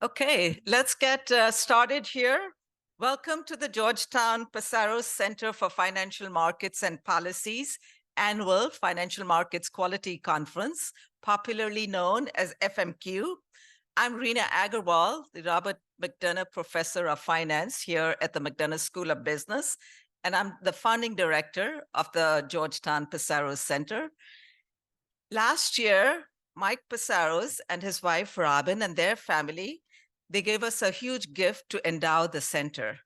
Okay, let's get started here. Welcome to the Georgetown Pissarro Center for Financial Markets and Policies annual Financial Markets Quality Conference, popularly known as FMQ. I'm Reena Agarwal, the Robert McDonough Professor of Finance here at the McDonough School of Business, and I'm the founding director of the Georgetown Pissarro Center. Last year, Mike Pissarros and his wife Robin and their family, they gave us a huge gift to endow the center.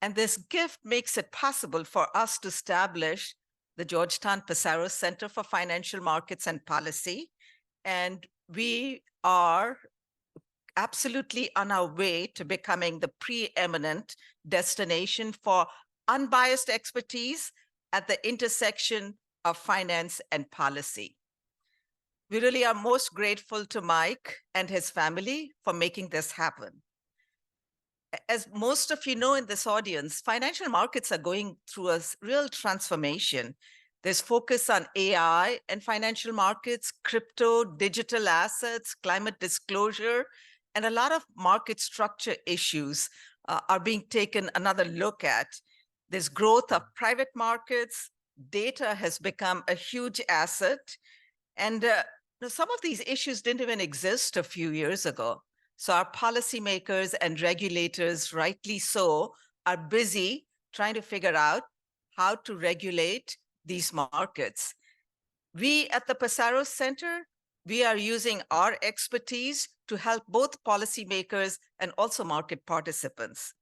And this gift makes it possible for us to establish the Georgetown Pissarro Center for Financial Markets and Policy. And we are absolutely on our way to becoming the preeminent destination for unbiased expertise at the intersection of finance and policy. We really are most grateful to Mike and his family for making this happen. As most of you know in this audience, financial markets are going through a real transformation. There's focus on AI and financial markets, crypto, digital assets, climate disclosure, and a lot of market structure issues are being taken another look at. There's growth of private markets. Data has become a huge asset. And some of these issues didn't even exist a few years ago. So our policymakers and regulators, rightly so, are busy trying to figure out how to regulate these markets. We at the Pissarro Center, we are using our expertise to help both policymakers and also market participants.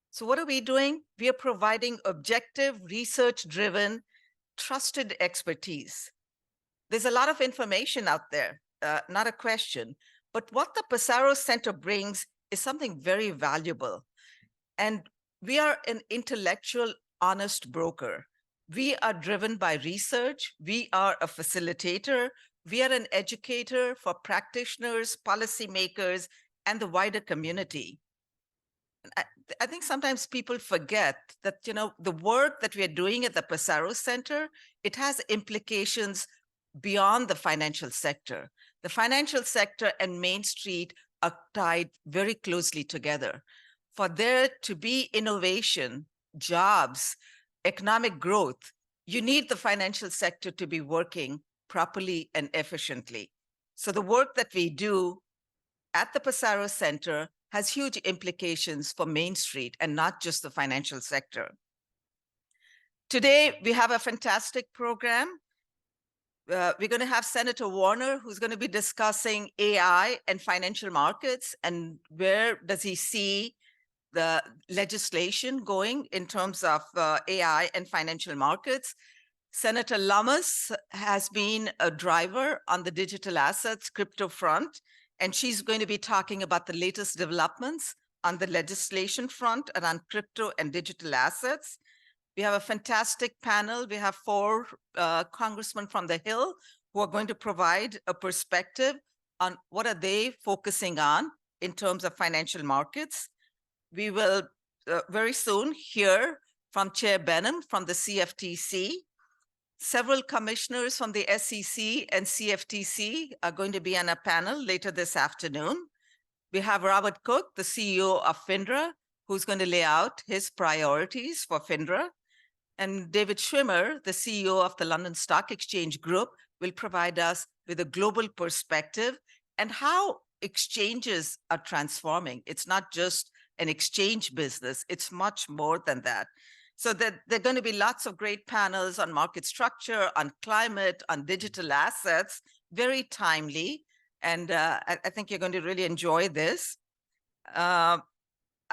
So what are we doing? We are providing objective, research-driven, trusted expertise. There's a lot of information out there, not a question. But what the Pissarro Center brings is something very valuable. And we are an intellectual, honest broker. We are driven by research. We are a facilitator. We are an educator for practitioners, policymakers, and the wider community. I think sometimes people forget that, the work that we are doing at the Pissarro Center, it has implications beyond the financial sector. The financial sector and Main Street are tied very closely together. For there to be innovation, jobs, economic growth, you need the financial sector to be working properly and efficiently. So the work that we do at the Pissarro Center has huge implications for Main Street and not just the financial sector. Today, we have a fantastic program. We're going to have Senator Warner, who's going to be discussing AI and financial markets and where does he see the legislation going in terms of AI and financial markets. Senator Lummis has been a driver on the digital assets crypto front, and she's going to be talking about the latest developments on the legislation front around crypto and digital assets. We have a fantastic panel. We have four congressmen from the Hill who are going to provide a perspective on what are they focusing on in terms of financial markets. We will very soon hear from Chair Behnam from the CFTC. Several commissioners from the SEC and CFTC are going to be on a panel later this afternoon. We have Robert Cook, the CEO of FINRA, who's going to lay out his priorities for FINRA. And David Schwimmer, the CEO of the London Stock Exchange Group, will provide us with a global perspective and how exchanges are transforming. It's not just an exchange business, it's much more than that. So there are going to be lots of great panels on market structure, on climate, on digital assets, very timely. And I think you're going to really enjoy this.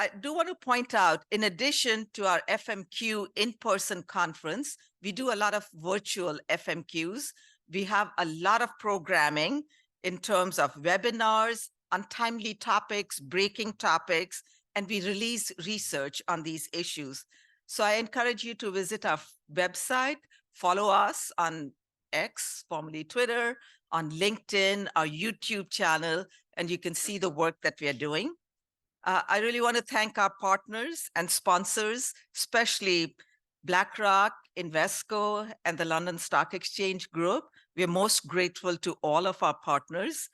I do want to point out, in addition to our FMQ in-person conference, we do a lot of virtual FMQs. We have a lot of programming in terms of webinars on timely topics, breaking topics, and we release research on these issues. So I encourage you to visit our website, follow us on X, formerly Twitter, on LinkedIn, our YouTube channel, and you can see the work that we are doing. I really want to thank our partners and sponsors, especially BlackRock, Invesco, and the London Stock Exchange Group. We are most grateful to all of our partners.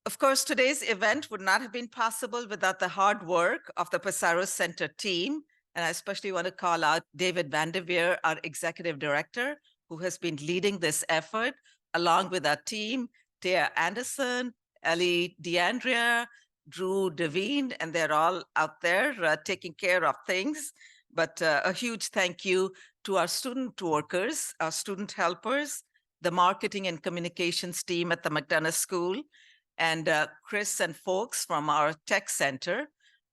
Of course, today's event would not have been possible without the hard work of the Pissarro Center team. And I especially want to call out David Vanderveer, our executive director, who has been leading this effort, along with our team, Tia Anderson, Ellie DeAndrea, Drew Devine, and they're all out there taking care of things. But a huge thank you to our student workers, our student helpers, the marketing and communications team at the McDonough School, and Chris and folks from our tech center.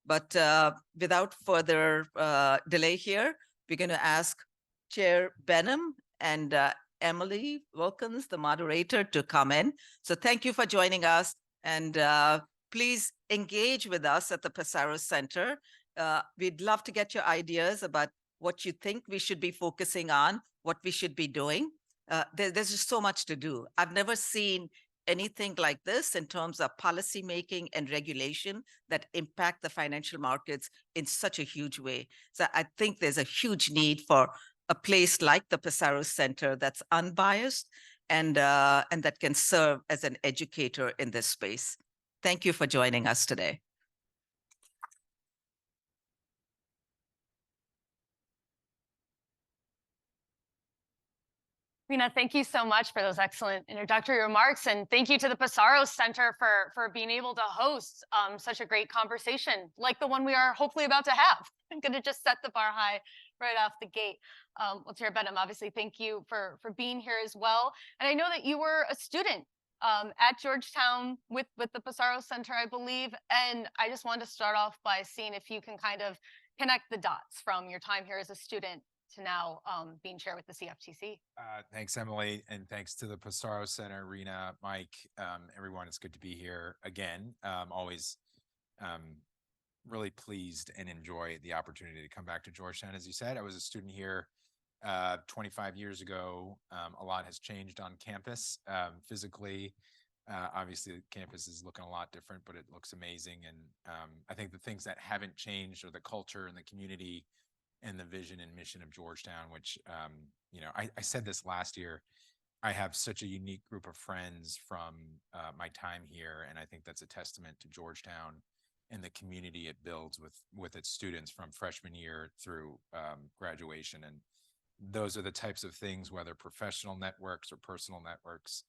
But without further delay here, we're going to ask Chair Behnam and Emily Wilkins, the moderator, to come in. So thank you for joining us. And please engage with us at the Pissarro Center. We'd love to get your ideas about what you think we should be focusing on, what we should be doing. There's just so much to do. I've never seen anything like this in terms of policy making and regulation that impact the financial markets in such a huge way. So I think there's a huge need for a place like the Pissarro Center that's unbiased and that can serve as an educator in this space. Thank you for joining us today. Rina, thank you so much for those excellent introductory remarks. And thank you to the Pissarro Center for being able to host such a great conversation like the one we are hopefully about to have. I'm going to just set the bar high right off the gate. Well, Chair Behnam, obviously, thank you for being here as well. And I know that you were a student at Georgetown with the Pissarro Center, I believe. And I just wanted to start off by seeing if you can kind of connect the dots from your time here as a student to now being chair with the CFTC. Thanks, Emily, and thanks to the Pissarro Center, Rena, Mike, everyone. It's good to be here again. Always really pleased and enjoy the opportunity to come back to Georgetown. As you said, I was a student here 25 years ago. A lot has changed on campus physically. Obviously, the campus is looking a lot different, but it looks amazing. And I think the things that haven't changed are the culture and the community and the vision and mission of Georgetown, which, I said this last year, I have such a unique group of friends from my time here. And I think that's a testament to Georgetown and the community it builds with its students from freshman year through graduation. And those are the types of things, whether professional networks or personal networks,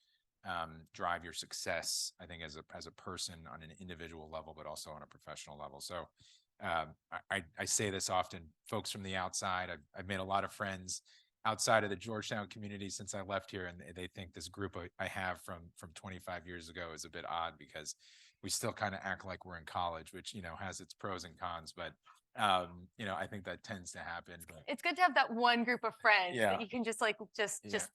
drive your success, I think, as a person on an individual level, but also on a professional level. So I say this often, folks from the outside, I've made a lot of friends outside of the Georgetown community since I left here, and they think this group I have from 25 years ago is a bit odd because we still kind of act like we're in college, which, has its pros and cons, but I think that tends to happen. But it's good to have that one group of friends that you can just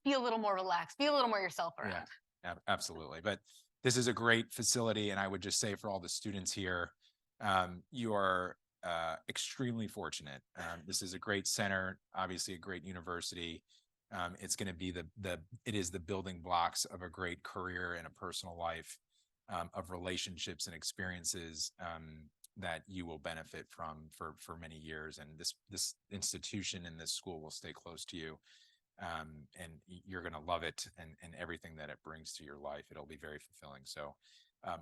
be a little more relaxed, be a little more yourself around. Yeah, absolutely. But this is a great facility, and I would just say for all the students here, you are extremely fortunate. This is a great center, obviously a great university. It's going to be it is the building blocks of a great career and a personal life, of relationships and experiences that you will benefit from for many years. And this institution and this school will stay close to you. And you're going to love it and everything that it brings to your life. It'll be very fulfilling. So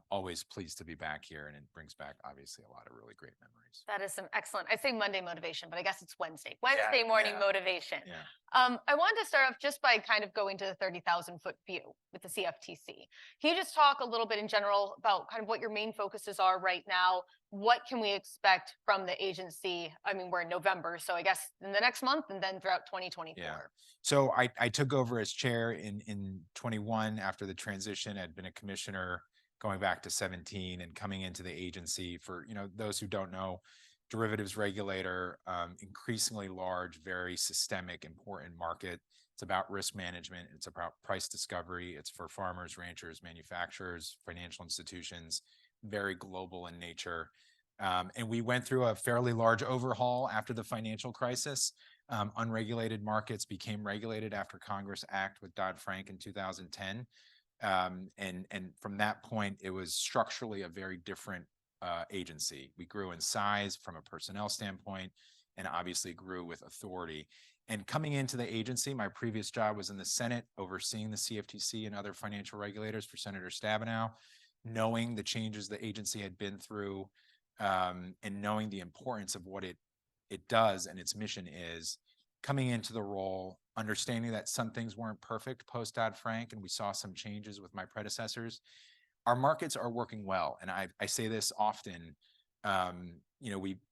always pleased to be back here, and it brings back obviously a lot of really great memories. That is some excellent, I say Monday motivation, but I guess it's Wednesday morning motivation. Yeah. I wanted to start off just by kind of going to the 30,000 foot view with the CFTC. Can you just talk a little bit in general about kind of what your main focuses are right now? What can we expect from the agency? I mean, we're in November, so I guess in the next month and then throughout 2024. Yeah. So I took over as chair in 21 after the transition. I'd been a commissioner going back to 17 and coming into the agency. For those who don't know, derivatives regulator, increasingly large, very systemic, important market. It's about risk management. It's about price discovery. It's for farmers, ranchers, manufacturers, financial institutions, very global in nature. And we went through a fairly large overhaul after the financial crisis. Unregulated markets became regulated after Congress Act with Dodd-Frank in 2010. And from that point, it was structurally a very different agency. We grew in size from a personnel standpoint, and obviously grew with authority. And coming into the agency, my previous job was in the Senate, overseeing the CFTC and other financial regulators for Senator Stabenow. knowing the changes the agency had been through, and knowing the importance of what it does and its mission is, coming into the role, understanding that some things weren't perfect post Dodd-Frank, and we saw some changes with my predecessors. Our markets are working well, and I say this often.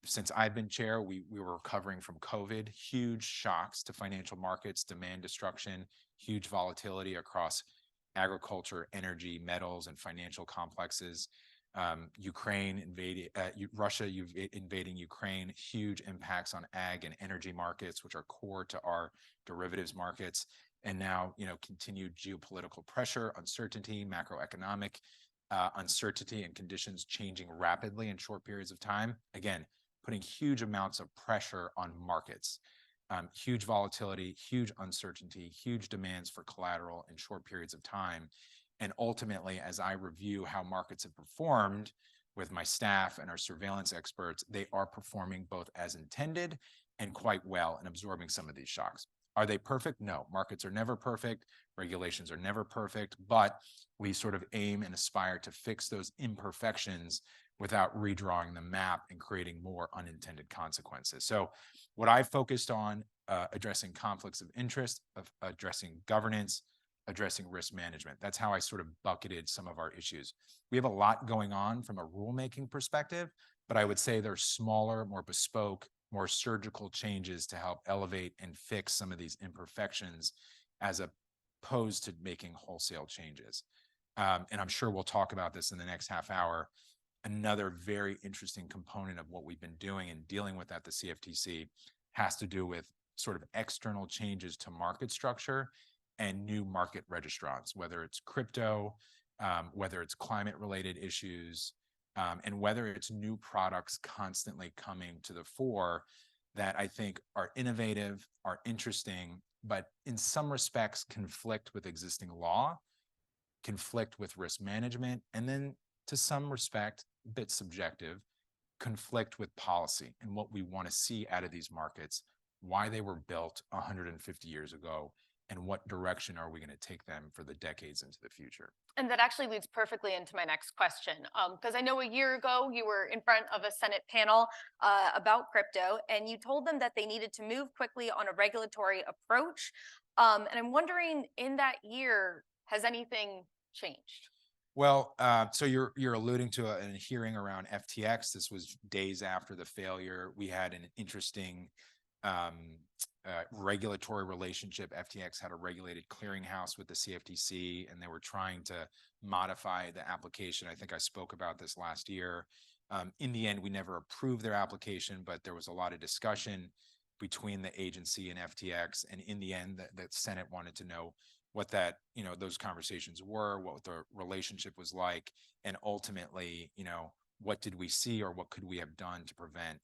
Since I've been chair, we were recovering from COVID, huge shocks to financial markets, demand destruction, huge volatility across agriculture, energy, metals, and financial complexes. Russia invading Ukraine, huge impacts on ag and energy markets, which are core to our derivatives markets. And now, continued geopolitical pressure, uncertainty, macroeconomic uncertainty, and conditions changing rapidly in short periods of time. Again, putting huge amounts of pressure on markets. Huge volatility, huge uncertainty, huge demands for collateral in short periods of time. And ultimately, as I review how markets have performed with my staff and our surveillance experts, they are performing both as intended and quite well in absorbing some of these shocks. Are they perfect? No, markets are never perfect. Regulations are never perfect, but we sort of aim and aspire to fix those imperfections without redrawing the map and creating more unintended consequences. So what I focused on, addressing conflicts of interest, addressing governance, addressing risk management. That's how I sort of bucketed some of our issues. We have a lot going on from a rulemaking perspective, but I would say they're smaller, more bespoke, more surgical changes to help elevate and fix some of these imperfections as opposed to making wholesale changes. And I'm sure we'll talk about this in the next half hour. Another very interesting component of what we've been doing and dealing with at the CFTC has to do with sort of external changes to market structure and new market registrants, whether it's crypto, whether it's climate-related issues, and whether it's new products constantly coming to the fore that I think are innovative, are interesting, but in some respects conflict with existing law, conflict with risk management, and then to some respect, a bit subjective, conflict with policy and what we want to see out of these markets, why they were built 150 years ago, and what direction are we going to take them for the decades into the future? And that actually leads perfectly into my next question, because I know a year ago you were in front of a Senate panel about crypto, and you told them that they needed to move quickly on a regulatory approach. And I'm wondering, in that year, has anything changed? Well, so you're alluding to a hearing around FTX. This was days after the failure. We had an interesting regulatory relationship. FTX had a regulated clearinghouse with the CFTC, and they were trying to modify the application. I think I spoke about this last year. In the end, we never approved their application, but there was a lot of discussion between the agency and FTX. And in the end, the Senate wanted to know what that, those conversations were, what the relationship was like, and ultimately, what did we see or what could we have done to prevent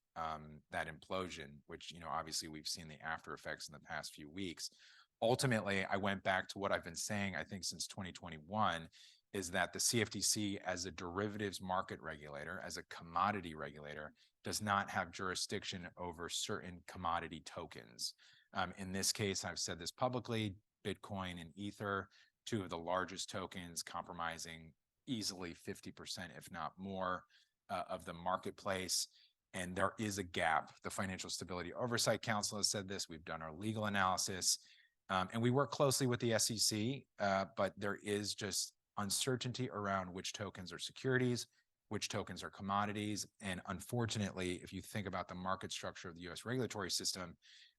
that implosion, which, obviously we've seen the after effects in the past few weeks. Ultimately, I went back to what I've been saying, I think since 2021, is that the CFTC as a derivatives market regulator, as a commodity regulator, does not have jurisdiction over certain commodity tokens. In this case, I've said this publicly, Bitcoin and Ether, two of the largest tokens, compromising easily 50%, if not more, of the marketplace. And there is a gap. The Financial Stability Oversight Council has said this. We've done our legal analysis, and we work closely with the SEC, but there is just uncertainty around which tokens are securities, which tokens are commodities. And unfortunately, if you think about the market structure of the US regulatory system,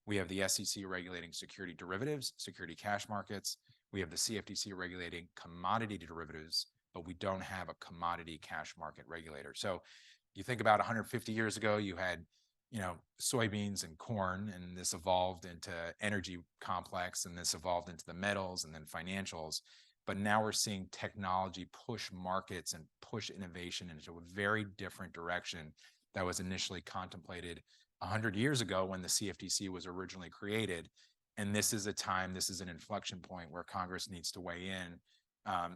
we have the SEC regulating security derivatives, security cash markets. We have the CFTC regulating commodity derivatives, but we don't have a commodity cash market regulator. So you think about 150 years ago, you had, soybeans and corn, and this evolved into energy complex, and this evolved into the metals and then financials. But now we're seeing technology push markets and push innovation into a very different direction that was initially contemplated 100 years ago when the CFTC was originally created. And this is an inflection point where Congress needs to weigh in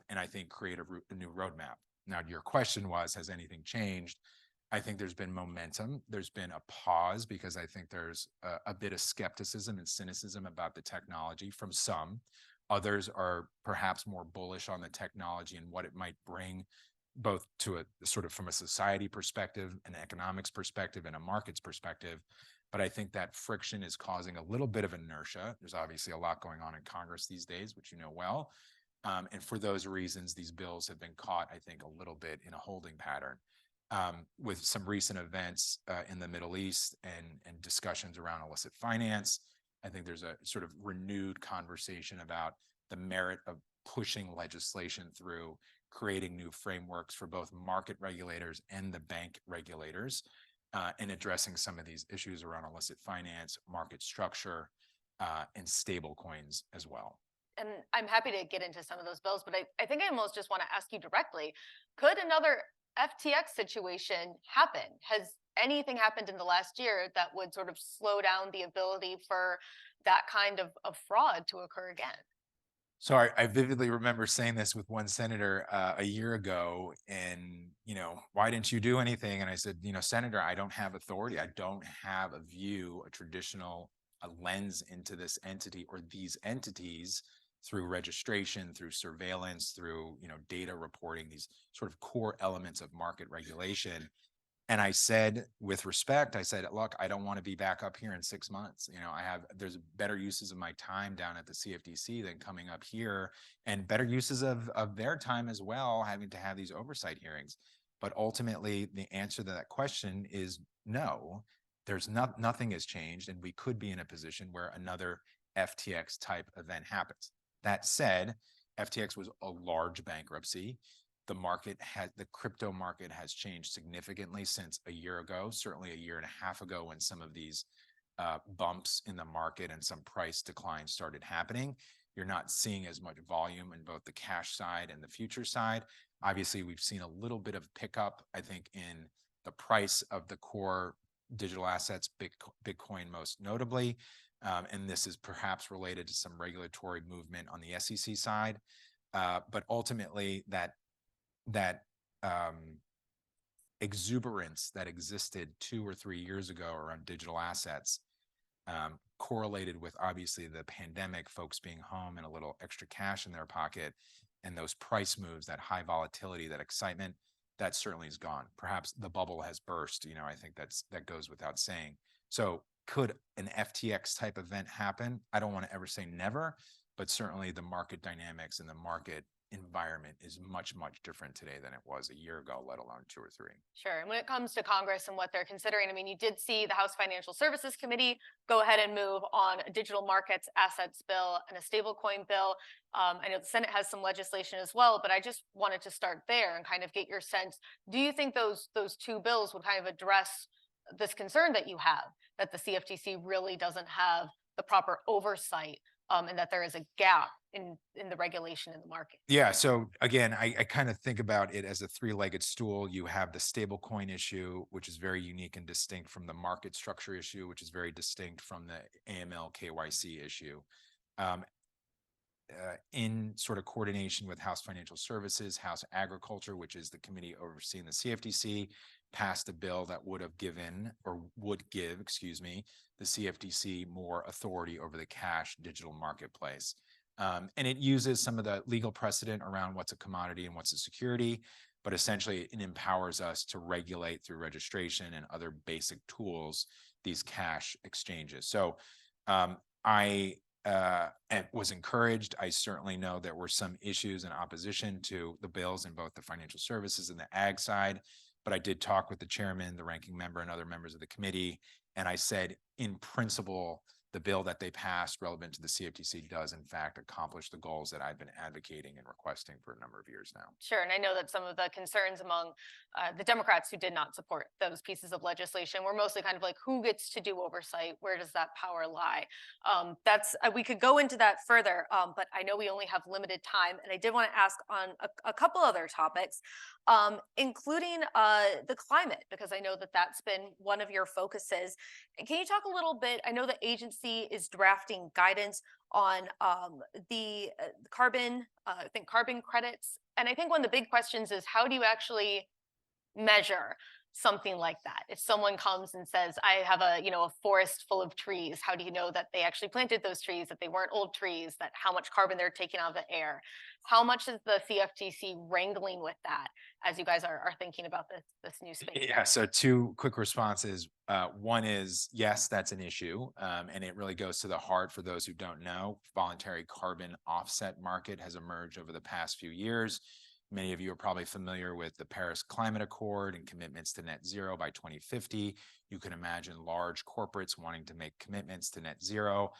and I think create a new roadmap. Now, your question was, has anything changed? I think there's been momentum. There's been a pause because I think there's a bit of skepticism and cynicism about the technology from some. Others are perhaps more bullish on the technology and what it might bring both to a sort of from a society perspective, an economics perspective, and a markets perspective. But I think that friction is causing a little bit of inertia. There's obviously a lot going on in Congress these days, which you know well. And for those reasons, these bills have been caught, I think, a little bit in a holding pattern. With some recent events in the Middle East and discussions around illicit finance, I think there's a sort of renewed conversation about the merit of pushing legislation through, creating new frameworks for both market regulators and the bank regulators, and addressing some of these issues around illicit finance, market structure, and stable coins as well. And I'm happy to get into some of those bills, but I think I almost just want to ask you directly, could another FTX situation happen? Has anything happened in the last year that would sort of slow down the ability for that kind of fraud to occur again? So I vividly remember saying this with one senator a year ago, and, why didn't you do anything? And I said, Senator, I don't have authority. I don't have a view, a lens into this entity or these entities through registration, through surveillance, through, data reporting, these sort of core elements of market regulation. And I said, with respect, I said, look, I don't want to be back up here in 6 months. There's better uses of my time down at the CFTC than coming up here, and better uses of their time as well, having to have these oversight hearings. But ultimately, the answer to that question is no. There's nothing has changed, and we could be in a position where another FTX type event happens. That said, FTX was a large bankruptcy. The crypto market has changed significantly since a year ago, certainly a year and a half ago, when some of these bumps in the market and some price declines started happening. You're not seeing as much volume in both the cash side and the future side. Obviously, we've seen a little bit of pickup, I think, in the price of the core digital assets, Bitcoin most notably. And this is perhaps related to some regulatory movement on the SEC side. But ultimately, that exuberance that existed 2 or 3 years ago around digital assets correlated with obviously the pandemic, folks being home and a little extra cash in their pocket, and those price moves, that high volatility, that excitement, that certainly is gone. Perhaps the bubble has burst. I think that goes without saying. So could an FTX type event happen? I don't want to ever say never, but certainly the market dynamics and the market environment is much, much different today than it was a year ago, let alone 2 or 3. Sure. And when it comes to Congress and what they're considering, I mean, you did see the House Financial Services Committee go ahead and move on a digital markets assets bill and a stablecoin bill. I know the Senate has some legislation as well, but I just wanted to start there and kind of get your sense. Do you think those 2 bills would kind of address this concern that you have, that the CFTC really doesn't have the proper oversight, and that there is a gap in the regulation in the market? Yeah. So again, I kind of think about it as a 3-legged stool. You have the stablecoin issue, which is very unique and distinct from the market structure issue, which is very distinct from the AML KYC issue. In sort of coordination with House Financial Services, House Agriculture, which is the committee overseeing the CFTC, passed a bill that would give, the CFTC more authority over the cash digital marketplace. And it uses some of the legal precedent around what's a commodity and what's a security, but essentially it empowers us to regulate through registration and other basic tools these cash exchanges. So I was encouraged. I certainly know there were some issues and opposition to the bills in both the financial services and the ag side, but I did talk with the chairman, the ranking member, and other members of the committee, and I said, in principle, the bill that they passed relevant to the CFTC does, in fact, accomplish the goals that I've been advocating and requesting for a number of years now. Sure. And I know that some of the concerns among the Democrats who did not support those pieces of legislation were mostly kind of like, who gets to do oversight? Where does that power lie? We could go into that further, but I know we only have limited time. And I did want to ask on a couple other topics, including the climate, because I know that that's been one of your focuses. Can you talk a little bit? I know the agency is drafting guidance on the carbon credits. And I think one of the big questions is, how do you actually measure something like that? If someone comes and says, I have a, a forest full of trees, how do you know that they actually planted those trees, that they weren't old trees, that how much carbon they're taking out of the air? How much is the CFTC wrangling with that as you guys are thinking about this new space? Yeah, so two quick responses. One is, yes, that's an issue. And it really goes to the heart for those who don't know. Voluntary carbon offset market has emerged over the past few years. Many of you are probably familiar with the Paris Climate Accord and commitments to net zero by 2050. You can imagine large corporates wanting to make commitments to net zero.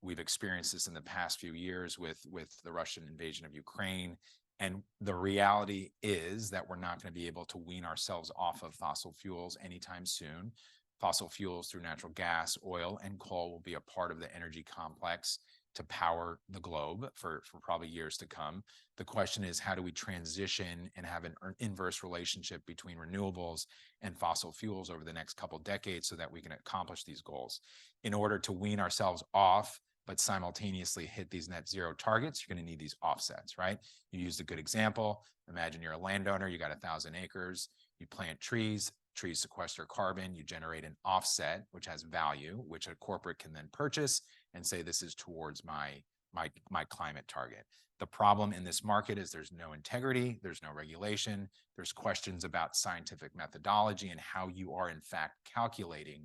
We've experienced this in the past few years with the Russian invasion of Ukraine. And the reality is that we're not going to be able to wean ourselves off of fossil fuels anytime soon. Fossil fuels through natural gas, oil, and coal will be a part of the energy complex to power the globe for probably years to come. The question is, how do we transition and have an inverse relationship between renewables and fossil fuels over the next couple of decades so that we can accomplish these goals? In order to wean ourselves off, but simultaneously hit these net zero targets, you're going to need these offsets, right? You used a good example. Imagine you're a landowner, you got 1,000 acres, you plant trees sequester carbon, you generate an offset, which has value, which a corporate can then purchase and say, this is towards my climate target. The problem in this market is there's no integrity, there's no regulation, there's questions about scientific methodology and how you are in fact calculating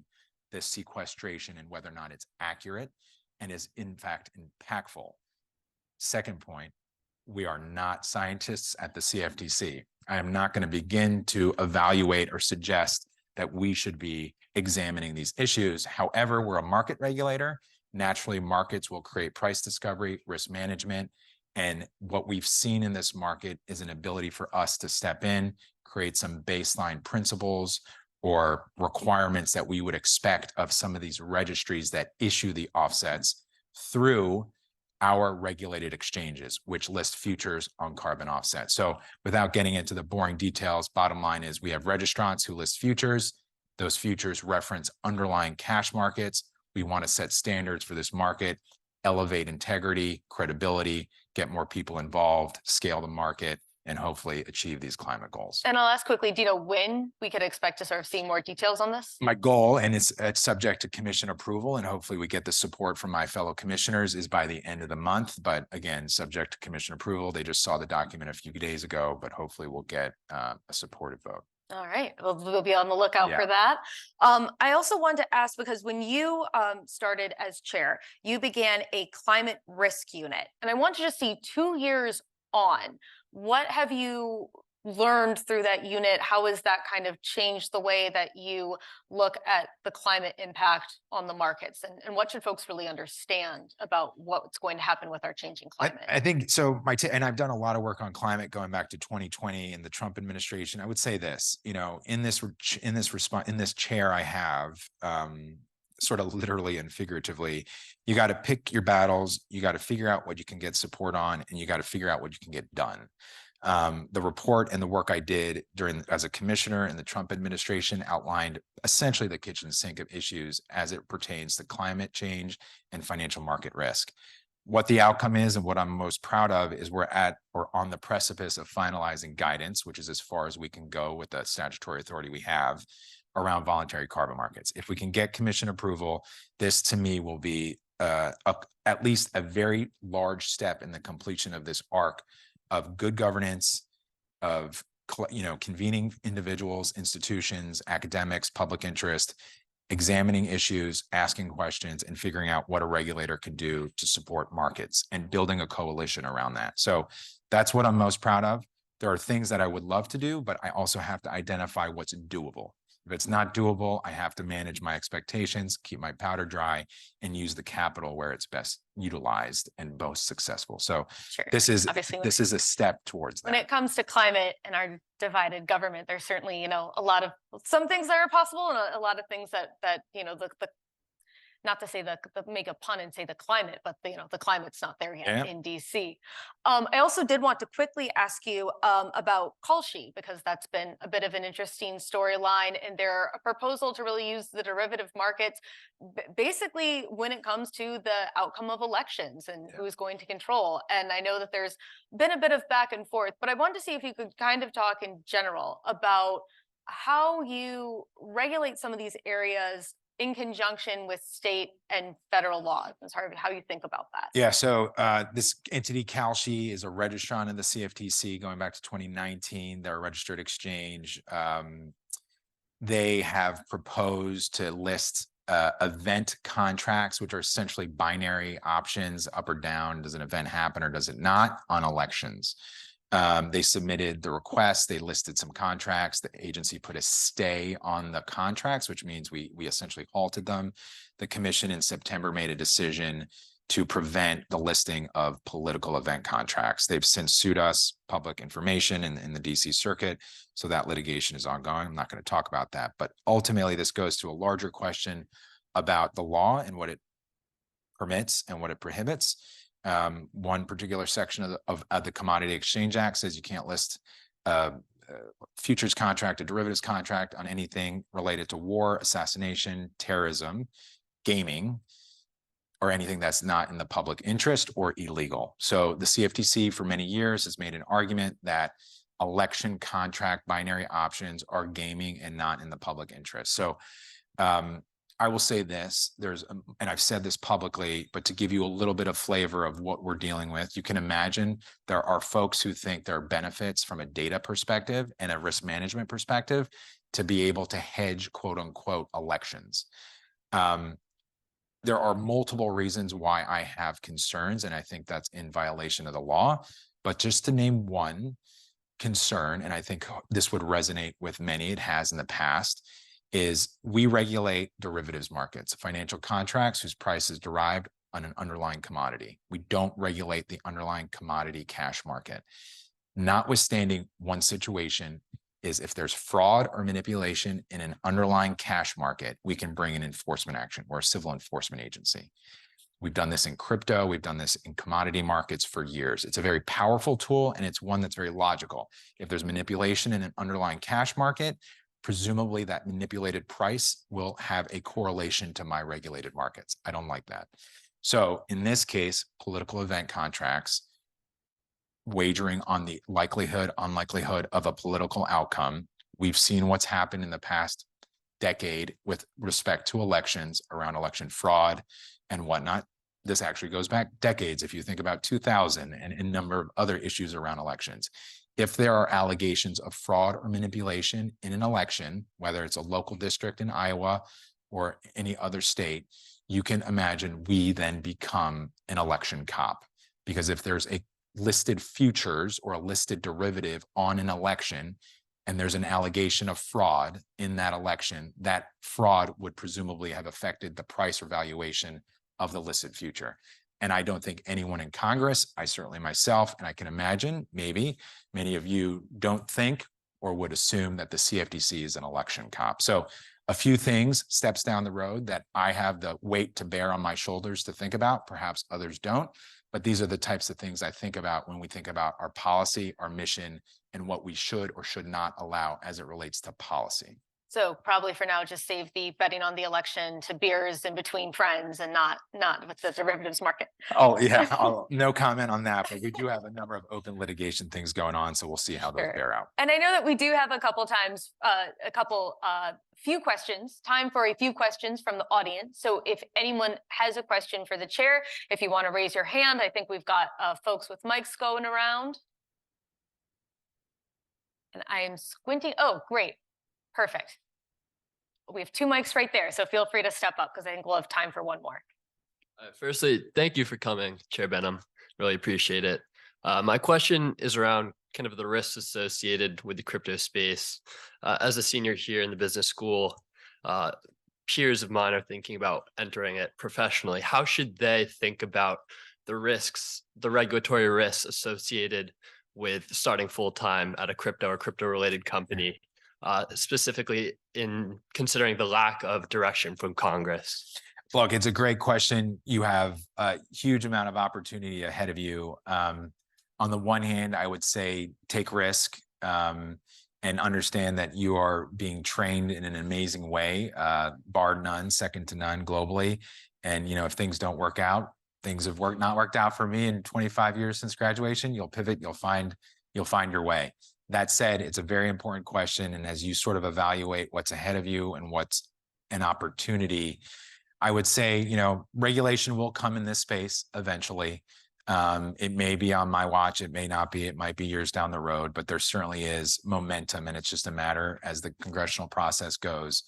this sequestration and whether or not it's accurate and is in fact impactful. Second point, we are not scientists at the CFTC. I am not going to begin to evaluate or suggest that we should be examining these issues. However, we're a market regulator. Naturally, markets will create price discovery, risk management, and what we've seen in this market is an ability for us to step in, create some baseline principles or requirements that we would expect of some of these registries that issue the offsets through our regulated exchanges, which list futures on carbon offsets. So without getting into the boring details, bottom line is we have registrants who list futures. Those futures reference underlying cash markets. We want to set standards for this market, elevate integrity, credibility, get more people involved, scale the market, and hopefully achieve these climate goals. And I'll ask quickly, do you know when we could expect to sort of see more details on this? My goal, and it's subject to commission approval, and hopefully we get the support from my fellow commissioners, is by the end of the month. But again, subject to commission approval. They just saw the document a few days ago, but hopefully we'll get a supportive vote. All right, we'll be on the lookout for that. I also wanted to ask, because when you started as chair, you began a climate risk unit. And I want to just see 2 years on, what have you learned through that unit? How has that kind of changed the way that you look at the climate impact on the markets? And what should folks really understand about what's going to happen with our changing climate? I think so. And I've done a lot of work on climate going back to 2020 and the Trump administration. I would say this, in this chair I have, sort of literally and figuratively, you got to pick your battles, you got to figure out what you can get support on, and you got to figure out what you can get done. The report and the work I did as a commissioner in the Trump administration outlined essentially the kitchen sink of issues as it pertains to climate change and financial market risk. What the outcome is and what I'm most proud of is we're at or on the precipice of finalizing guidance, which is as far as we can go with the statutory authority we have around voluntary carbon markets. If we can get commission approval, this to me will be at least a very large step in the completion of this arc of good governance, of convening individuals, institutions, academics, public interest, examining issues, asking questions, and figuring out what a regulator can do to support markets and building a coalition around that. So that's what I'm most proud of. There are things that I would love to do, but I also have to identify what's doable. If it's not doable, I have to manage my expectations, keep my powder dry, and use the capital where it's best utilized and most successful. So Sure. this is a step towards that. When it comes to climate and our divided government, there's certainly, some things that are possible and a lot of things that not to say make a pun and say the climate, but the climate's not there yet in DC. I also did want to quickly ask you about call sheet, because that's been a bit of an interesting storyline, and there's a proposal to really use the derivative markets basically when it comes to the outcome of elections and who's going to control. And I know that there's been a bit of back and forth, but I wanted to see if you could kind of talk in general about how you regulate some of these areas in conjunction with state and federal laws, and sort of how you think about that. Yeah, so this entity, Kalshi, is a registrant in the CFTC going back to 2019. They're a registered exchange. They have proposed to list event contracts, which are essentially binary options, up or down. Does an event happen or does it not, on elections? They submitted the request. They listed some contracts. The agency put a stay on the contracts, which means we essentially halted them. The commission in September made a decision to prevent the listing of political event contracts. They've since sued us, public information in the DC circuit. So that litigation is ongoing. I'm not going to talk about that, but ultimately this goes to a larger question about the law and what it permits and what it prohibits. One particular section of the Commodity Exchange Act says you can't list futures contract, a derivatives contract on anything related to war, assassination, terrorism, gaming, or anything that's not in the public interest or illegal. So the CFTC for many years has made an argument that election contract binary options are gaming and not in the public interest. So I will say this, and I've said this publicly, but to give you a little bit of flavor of what we're dealing with, you can imagine there are folks who think there are benefits from a data perspective and a risk management perspective to be able to hedge, quote unquote, elections. There are multiple reasons why I have concerns, and I think that's in violation of the law. But just to name one concern, and I think this would resonate with many, it has in the past, is we regulate derivatives markets, financial contracts whose price is derived on an underlying commodity. We don't regulate the underlying commodity cash market. Notwithstanding, one situation is if there's fraud or manipulation in an underlying cash market, we can bring an enforcement action. We're a civil enforcement agency. We've done this in crypto. We've done this in commodity markets for years. It's a very powerful tool, and it's one that's very logical. If there's manipulation in an underlying cash market, presumably that manipulated price will have a correlation to my regulated markets. I don't like that. So in this case, political event contracts, wagering on the likelihood, unlikelihood of a political outcome. We've seen what's happened in the past decade with respect to elections, around election fraud and whatnot. This actually goes back decades if you think about 2000 and a number of other issues around elections. If there are allegations of fraud or manipulation in an election, whether it's a local district in Iowa or any other state, you can imagine we then become an election cop. Because if there's a listed futures or a listed derivative on an election, and there's an allegation of fraud in that election, that fraud would presumably have affected the price or valuation of the listed future. And I don't think anyone in Congress, I certainly myself, and I can imagine maybe many of you don't think or would assume that the CFTC is an election cop. So a few things, steps down the road that I have the weight to bear on my shoulders to think about, perhaps others don't, but these are the types of things I think about when we think about our policy, our mission, and what we should or should not allow as it relates to policy. So probably for now, just save the betting on the election to beers in between friends and not with the derivatives market. Oh yeah, no comment on that, but we do have a number of open litigation things going on, so we'll see how those bear out. And I know that we do have a few questions, time for a few questions from the audience. So if anyone has a question for the chair, if you want to raise your hand, I think we've got folks with mics going around. And I am squinting. Oh, great. Perfect. We have two mics right there, so feel free to step up because I think we'll have time for one more. Firstly, thank you for coming, Chair Behnam. Really appreciate it. My question is around kind of the risks associated with the crypto space. As a senior here in the business school, peers of mine are thinking about entering it professionally. How should they think about the risks, the regulatory risks associated with starting full-time at a crypto or crypto-related company? Specifically in considering the lack of direction from Congress? Look, it's a great question. You have a huge amount of opportunity ahead of you. On the one hand, I would say take risk and understand that you are being trained in an amazing way, bar none, second to none globally. And if things don't work out, things have not worked out for me in 25 years since graduation. You'll pivot, you'll find your way. That said, it's a very important question. And as you sort of evaluate what's ahead of you and what's an opportunity, I would say, you know, regulation will come in this space eventually. It may be on my watch, it may not be, it might be years down the road, but there certainly is momentum, and it's just a matter as the congressional process goes.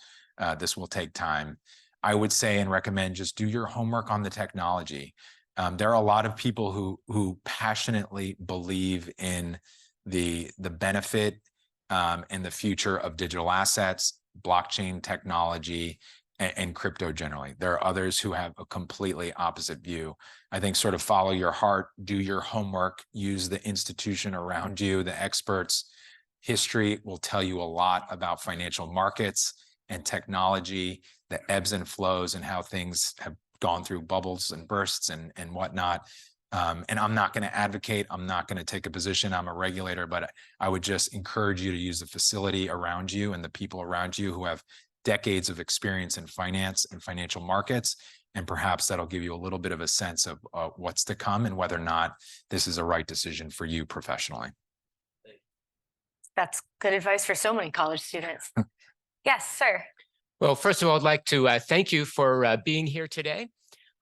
This will take time. I would say and recommend just do your homework on the technology. There are a lot of people who passionately believe in the benefit and the future of digital assets, blockchain technology, and crypto generally. There are others who have a completely opposite view. I think sort of follow your heart, do your homework, use the institution around you, the experts. History will tell you a lot about financial markets and technology, the ebbs and flows, and how things have gone through bubbles and bursts and whatnot. And I'm not going to advocate, I'm not going to take a position, I'm a regulator, but I would just encourage you to use the facility around you and the people around you who have decades of experience in finance and financial markets. And perhaps that'll give you a little bit of a sense of what's to come and whether or not this is a right decision for you professionally. That's good advice for so many college students. Yes, sir. Well, first of all, I'd like to thank you for being here today.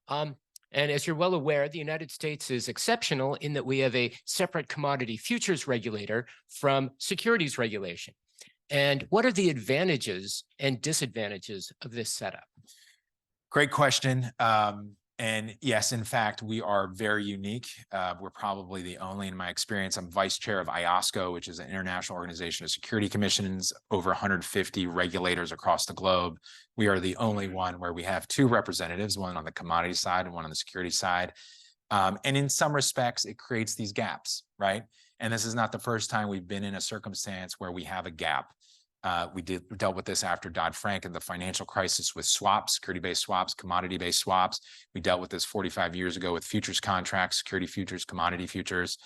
And as you're well aware, the United States is exceptional in that we have a separate commodity futures regulator from securities regulation. And what are the advantages and disadvantages of this setup? Great question. And yes, in fact, we are very unique. We're probably the only, in my experience, I'm vice chair of IOSCO, which is an international organization of security commissions, over 150 regulators across the globe. We are the only one where we have two representatives, one on the commodity side and one on the security side. And in some respects, it creates these gaps, right? And this is not the first time we've been in a circumstance where we have a gap. We dealt with this after Dodd-Frank and the financial crisis with swaps, security-based swaps, commodity-based swaps. We dealt with this 45 years ago with futures contracts, security futures, commodity futures.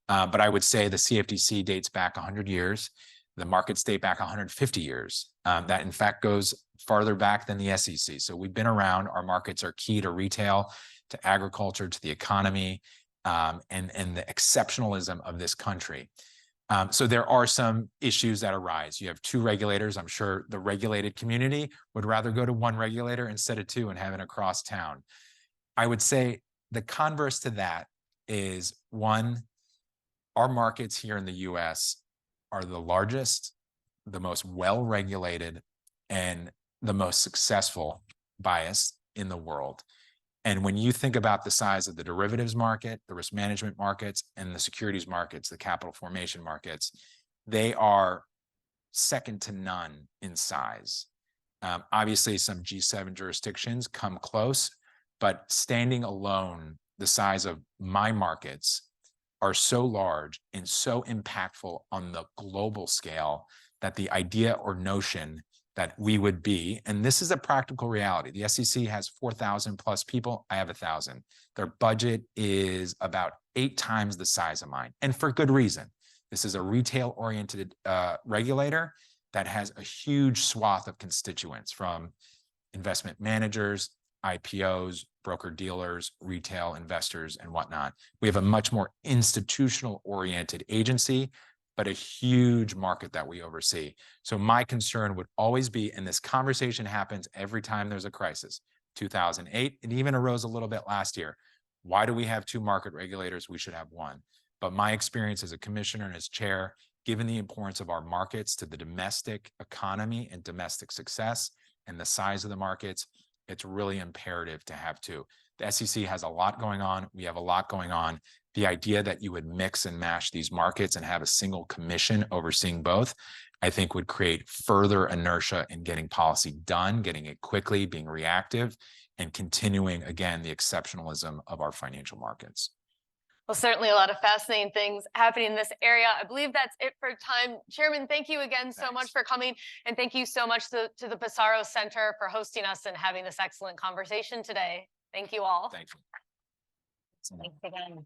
But I would say the CFTC dates back 100 years. The markets date back 150 years. That, in fact, goes farther back than the SEC. So we've been around. Our markets are key to retail, to agriculture, to the economy, and the exceptionalism of this country. So there are some issues that arise. You have two regulators. I'm sure the regulated community would rather go to one regulator instead of two and have it across town. I would say the converse to that is, one, our markets here in the US are the largest, the most well-regulated, and the most successful bias in the world. And when you think about the size of the derivatives market, the risk management markets, and the securities markets, the capital formation markets, they are second to none in size. Obviously, some G7 jurisdictions come close, but standing alone, the size of my markets are so large and so impactful on the global scale that the idea or notion that we would be, and this is a practical reality. The SEC has 4,000 plus people. I have 1,000. Their budget is about 8 times the size of mine, and for good reason. This is a retail-oriented regulator that has a huge swath of constituents, from investment managers, IPOs, broker-dealers, retail investors, and whatnot. We have a much more institutional-oriented agency, but a huge market that we oversee. So my concern would always be, and this conversation happens every time there's a crisis, 2008, it even arose a little bit last year. Why do we have two market regulators? We should have one. But my experience as a commissioner and as chair, given the importance of our markets to the domestic economy and domestic success and the size of the markets, it's really imperative to have two. The SEC has a lot going on. We have a lot going on. The idea that you would mix and mash these markets and have a single commission overseeing both, I think would create further inertia in getting policy done, getting it quickly, being reactive, and continuing, again, the exceptionalism of our financial markets. Well, certainly a lot of fascinating things happening in this area. I believe that's it for time. Chairman, thank you again so much for coming. And thank you so much to the Pissarro Center for hosting us and having this excellent conversation today. Thank you all. Thank you. Thanks again.